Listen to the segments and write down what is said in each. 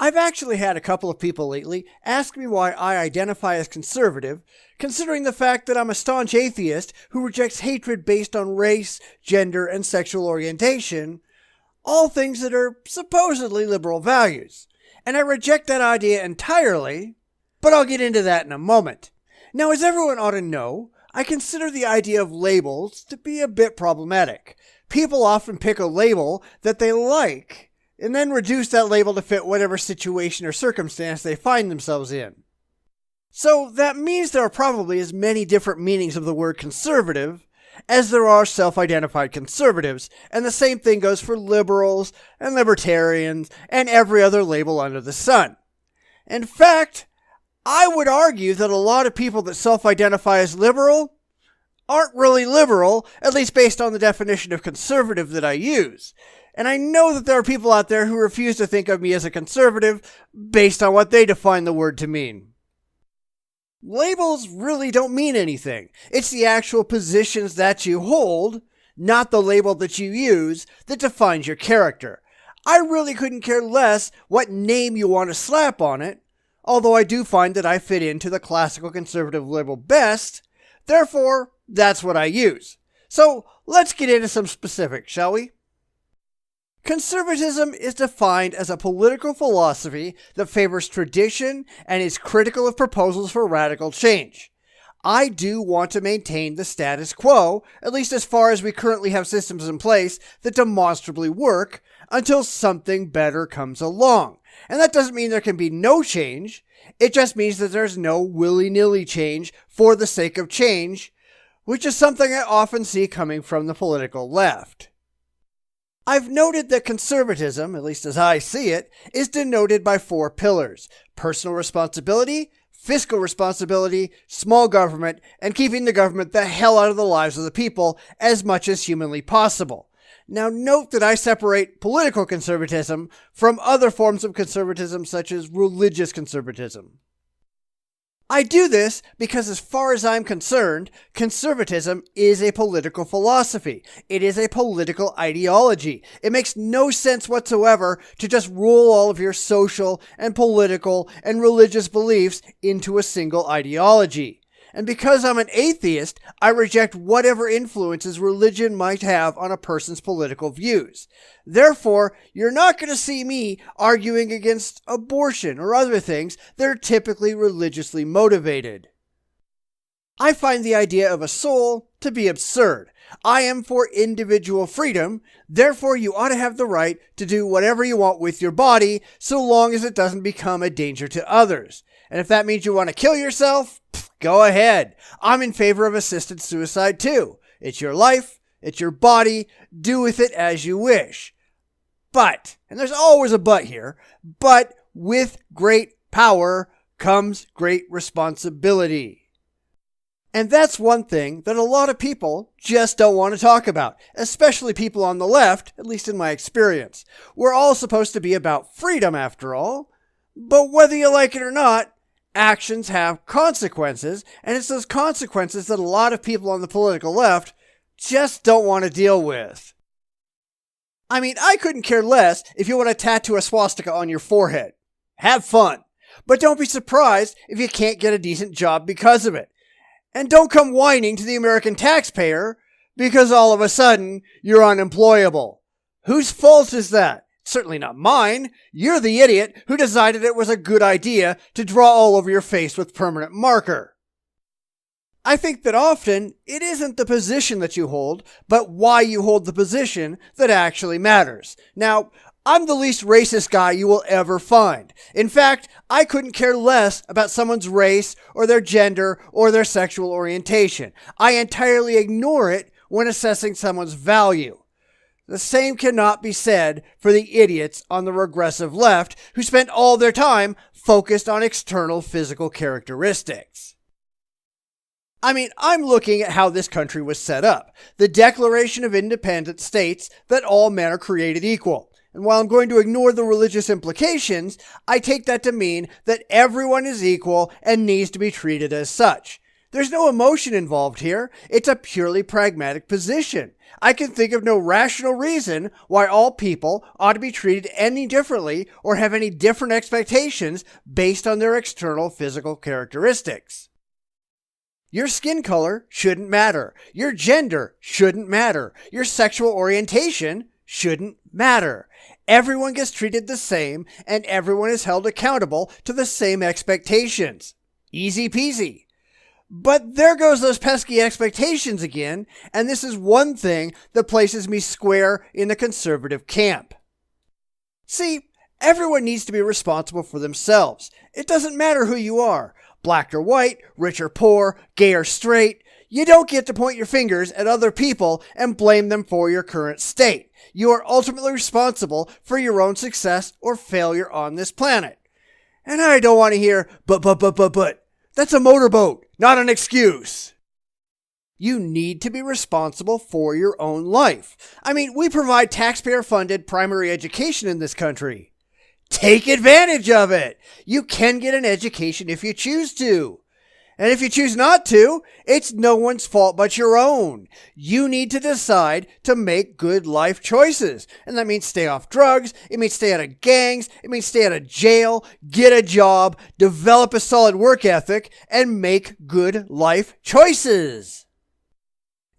I've actually had a couple of people lately ask me why I identify as conservative, considering the fact that I'm a staunch atheist who rejects hatred based on race, gender, and sexual orientation, all things that are supposedly liberal values. And I reject that idea entirely, but I'll get into that in a moment. Now, as everyone ought to know, I consider the idea of labels to be a bit problematic. People often pick a label that they like, and then reduce that label to fit whatever situation or circumstance they find themselves in. So that means there are probably as many different meanings of the word conservative as there are self-identified conservatives, and the same thing goes for liberals and libertarians and every other label under the sun. In fact, I would argue that a lot of people that self-identify as liberal aren't really liberal, at least based on the definition of conservative that I use. And I know that there are people out there who refuse to think of me as a conservative based on what they define the word to mean. Labels really don't mean anything. It's the actual positions that you hold, not the label that you use, that defines your character. I really couldn't care less what name you want to slap on it, although I do find that I fit into the classical conservative label best. Therefore, that's what I use. So let's get into some specifics, shall we? Conservatism is defined as a political philosophy that favors tradition and is critical of proposals for radical change. I do want to maintain the status quo, at least as far as we currently have systems in place that demonstrably work, until something better comes along. And that doesn't mean there can be no change. It just means that there's no willy-nilly change for the sake of change, which is something I often see coming from the political left. I've noted that conservatism, at least as I see it, is denoted by 4 pillars: personal responsibility, fiscal responsibility, small government, and keeping the government the hell out of the lives of the people as much as humanly possible. Now note that I separate political conservatism from other forms of conservatism such as religious conservatism. I do this because, as far as I'm concerned, conservatism is a political philosophy. It is a political ideology. It makes no sense whatsoever to just roll all of your social and political and religious beliefs into a single ideology. And because I'm an atheist, I reject whatever influences religion might have on a person's political views. Therefore, you're not going to see me arguing against abortion or other things that are typically religiously motivated. I find the idea of a soul to be absurd. I am for individual freedom, therefore you ought to have the right to do whatever you want with your body so long as it doesn't become a danger to others. And if that means you want to kill yourself, go ahead. I'm in favor of assisted suicide too. It's your life, it's your body, do with it as you wish. But, and there's always a but here, but with great power comes great responsibility. And that's one thing that a lot of people just don't want to talk about, especially people on the left, at least in my experience. We're all supposed to be about freedom after all, but whether you like it or not, actions have consequences, and it's those consequences that a lot of people on the political left just don't want to deal with. I mean, I couldn't care less if you want to tattoo a swastika on your forehead. Have fun. But don't be surprised if you can't get a decent job because of it. And don't come whining to the American taxpayer because all of a sudden you're unemployable. Whose fault is that? Certainly not mine. You're the idiot who decided it was a good idea to draw all over your face with permanent marker. I think that often it isn't the position that you hold, but why you hold the position that actually matters. Now, I'm the least racist guy you will ever find. In fact, I couldn't care less about someone's race or their gender or their sexual orientation. I entirely ignore it when assessing someone's value. The same cannot be said for the idiots on the regressive left who spend all their time focused on external physical characteristics. I mean, I'm looking at how this country was set up. The Declaration of Independence states that all men are created equal. And while I'm going to ignore the religious implications, I take that to mean that everyone is equal and needs to be treated as such. There's no emotion involved here. It's a purely pragmatic position. I can think of no rational reason why all people ought to be treated any differently or have any different expectations based on their external physical characteristics. Your skin color shouldn't matter. Your gender shouldn't matter. Your sexual orientation shouldn't matter. Everyone gets treated the same, and everyone is held accountable to the same expectations. Easy peasy. But there goes those pesky expectations again, and this is one thing that places me square in the conservative camp. See, everyone needs to be responsible for themselves. It doesn't matter who you are, black or white, rich or poor, gay or straight. You don't get to point your fingers at other people and blame them for your current state. You are ultimately responsible for your own success or failure on this planet. And I don't want to hear, but. That's a motorboat, not an excuse. You need to be responsible for your own life. I mean, we provide taxpayer-funded primary education in this country. Take advantage of it. You can get an education if you choose to. And if you choose not to, it's no one's fault but your own. You need to decide to make good life choices. And that means stay off drugs, it means stay out of gangs, it means stay out of jail, get a job, develop a solid work ethic, and make good life choices.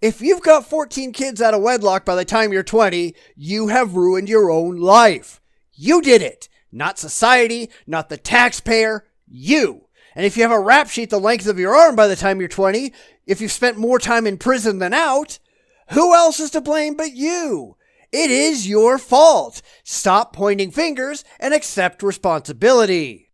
If you've got 14 kids out of wedlock by the time you're 20, you have ruined your own life. You did it. Not society, not the taxpayer, you. And if you have a rap sheet the length of your arm by the time you're 20, if you've spent more time in prison than out, who else is to blame but you? It is your fault. Stop pointing fingers and accept responsibility.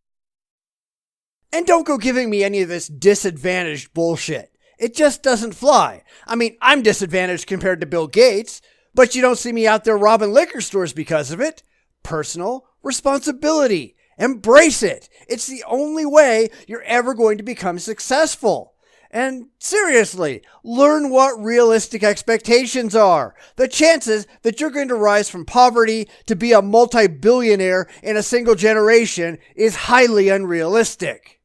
And don't go giving me any of this disadvantaged bullshit. It just doesn't fly. I mean, I'm disadvantaged compared to Bill Gates, but you don't see me out there robbing liquor stores because of it. Personal responsibility. Embrace it. It's the only way you're ever going to become successful. And seriously, learn what realistic expectations are. The chances that you're going to rise from poverty to be a multi-billionaire in a single generation is highly unrealistic.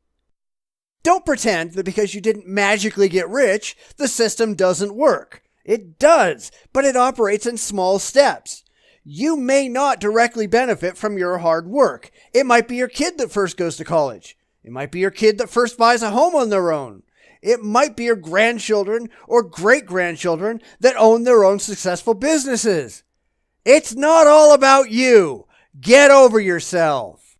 Don't pretend that because you didn't magically get rich, the system doesn't work. It does, but it operates in small steps. You may not directly benefit from your hard work. It might be your kid that first goes to college. It might be your kid that first buys a home on their own. It might be your grandchildren or great-grandchildren that own their own successful businesses. It's not all about you. Get over yourself.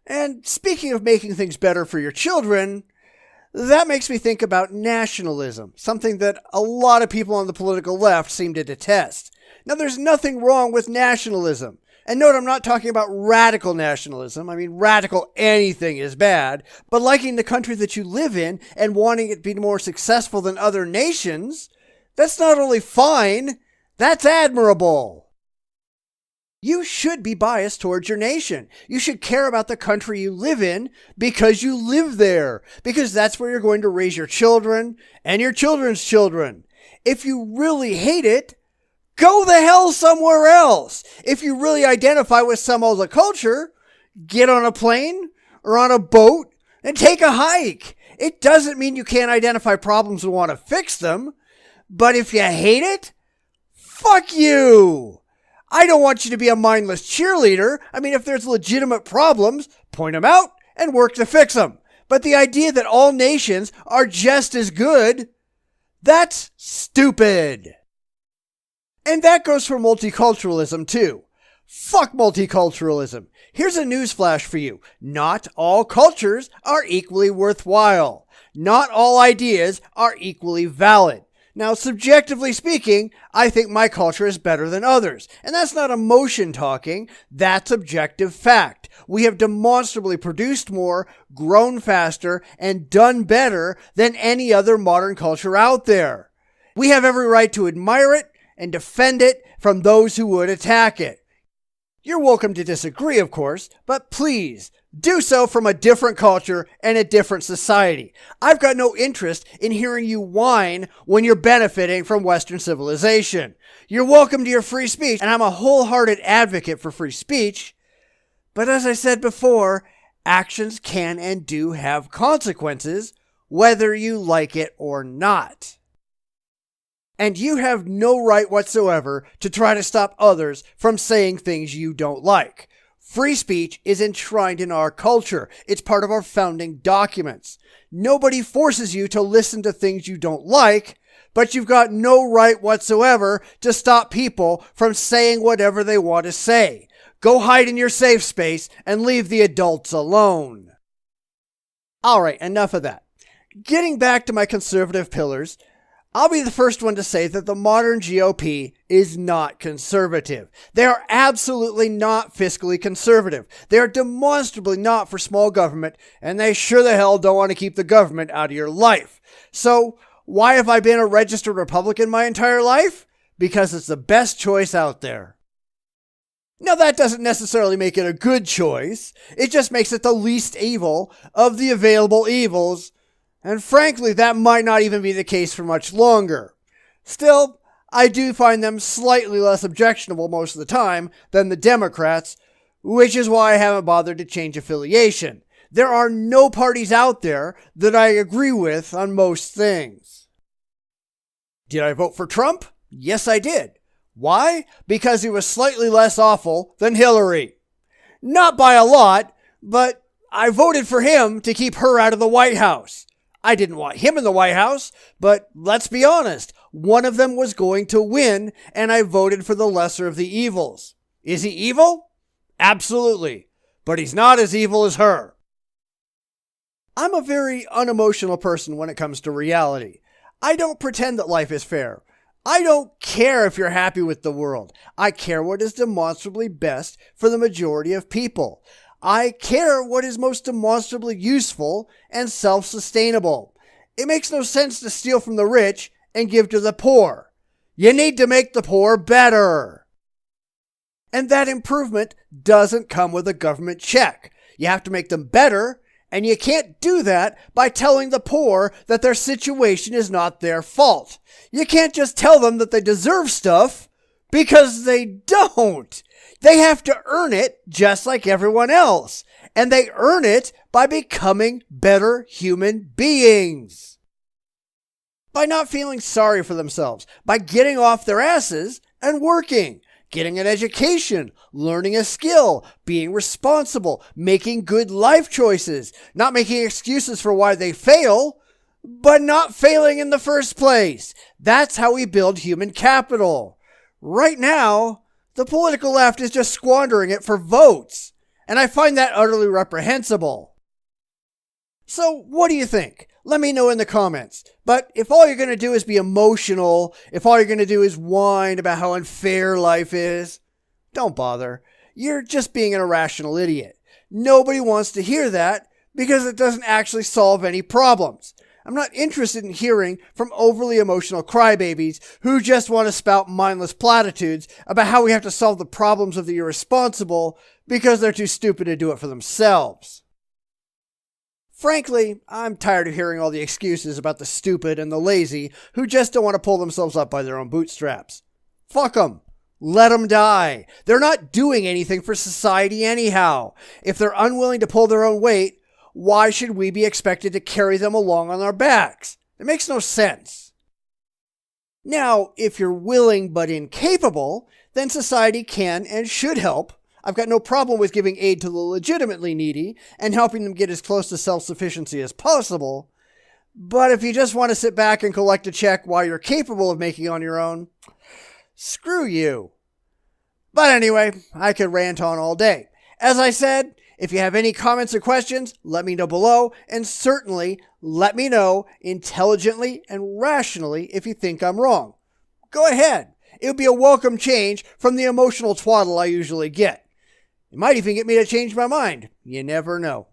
And speaking of making things better for your children, that makes me think about nationalism, something that a lot of people on the political left seem to detest. Now, there's nothing wrong with nationalism. And note, I'm not talking about radical nationalism. I mean, radical anything is bad. But liking the country that you live in and wanting it to be more successful than other nations, that's not only fine, that's admirable. You should be biased towards your nation. You should care about the country you live in because you live there. Because that's where you're going to raise your children and your children's children. If you really hate it, go the hell somewhere else. If you really identify with some other culture, get on a plane or on a boat and take a hike. It doesn't mean you can't identify problems and want to fix them. But if you hate it, fuck you. I don't want you to be a mindless cheerleader. I mean, if there's legitimate problems, point them out and work to fix them. But the idea that all nations are just as good, that's stupid. And that goes for multiculturalism too. Fuck multiculturalism. Here's a newsflash for you. Not all cultures are equally worthwhile. Not all ideas are equally valid. Now, subjectively speaking, I think my culture is better than others. And that's not emotion talking. That's objective fact. We have demonstrably produced more, grown faster, and done better than any other modern culture out there. We have every right to admire it and defend it from those who would attack it. You're welcome to disagree, of course, but please do so from a different culture and a different society. I've got no interest in hearing you whine when you're benefiting from Western civilization. You're welcome to your free speech, and I'm a wholehearted advocate for free speech. But as I said before, actions can and do have consequences whether you like it or not. And you have no right whatsoever to try to stop others from saying things you don't like. Free speech is enshrined in our culture. It's part of our founding documents. Nobody forces you to listen to things you don't like, but you've got no right whatsoever to stop people from saying whatever they want to say. Go hide in your safe space and leave the adults alone. All right, enough of that. Getting back to my conservative pillars, I'll be the first one to say that the modern GOP is not conservative. They are absolutely not fiscally conservative. They are demonstrably not for small government, and they sure the hell don't want to keep the government out of your life. So, why have I been a registered Republican my entire life? Because it's the best choice out there. Now, that doesn't necessarily make it a good choice. It just makes it the least evil of the available evils. And frankly, that might not even be the case for much longer. Still, I do find them slightly less objectionable most of the time than the Democrats, which is why I haven't bothered to change affiliation. There are no parties out there that I agree with on most things. Did I vote for Trump? Yes, I did. Why? Because he was slightly less awful than Hillary. Not by a lot, but I voted for him to keep her out of the White House. I didn't want him in the White House, but let's be honest, one of them was going to win, and I voted for the lesser of the evils. Is he evil? Absolutely. But he's not as evil as her. I'm a very unemotional person when it comes to reality. I don't pretend that life is fair. I don't care if you're happy with the world. I care what is demonstrably best for the majority of people. I care what is most demonstrably useful and self-sustainable. It makes no sense to steal from the rich and give to the poor. You need to make the poor better. And that improvement doesn't come with a government check. You have to make them better, and you can't do that by telling the poor that their situation is not their fault. You can't just tell them that they deserve stuff, because they don't. They have to earn it just like everyone else. And they earn it by becoming better human beings. By not feeling sorry for themselves. By getting off their asses and working. Getting an education. Learning a skill. Being responsible. Making good life choices. Not making excuses for why they fail, but not failing in the first place. That's how we build human capital. Right now, the political left is just squandering it for votes, and I find that utterly reprehensible. So, what do you think? Let me know in the comments. But if all you're going to do is be emotional, if all you're going to do is whine about how unfair life is, don't bother. You're just being an irrational idiot. Nobody wants to hear that because it doesn't actually solve any problems. I'm not interested in hearing from overly emotional crybabies who just want to spout mindless platitudes about how we have to solve the problems of the irresponsible because they're too stupid to do it for themselves. Frankly, I'm tired of hearing all the excuses about the stupid and the lazy who just don't want to pull themselves up by their own bootstraps. Fuck them. Let them die. They're not doing anything for society anyhow. If they're unwilling to pull their own weight, why should we be expected to carry them along on our backs? It makes no sense. Now, if you're willing but incapable, then society can and should help. I've got no problem with giving aid to the legitimately needy and helping them get as close to self-sufficiency as possible. But if you just want to sit back and collect a check while you're capable of making on your own, screw you. But anyway, I could rant on all day. As I said, if you have any comments or questions, let me know below, and certainly let me know intelligently and rationally if you think I'm wrong. Go ahead. It would be a welcome change from the emotional twaddle I usually get. It might even get me to change my mind. You never know.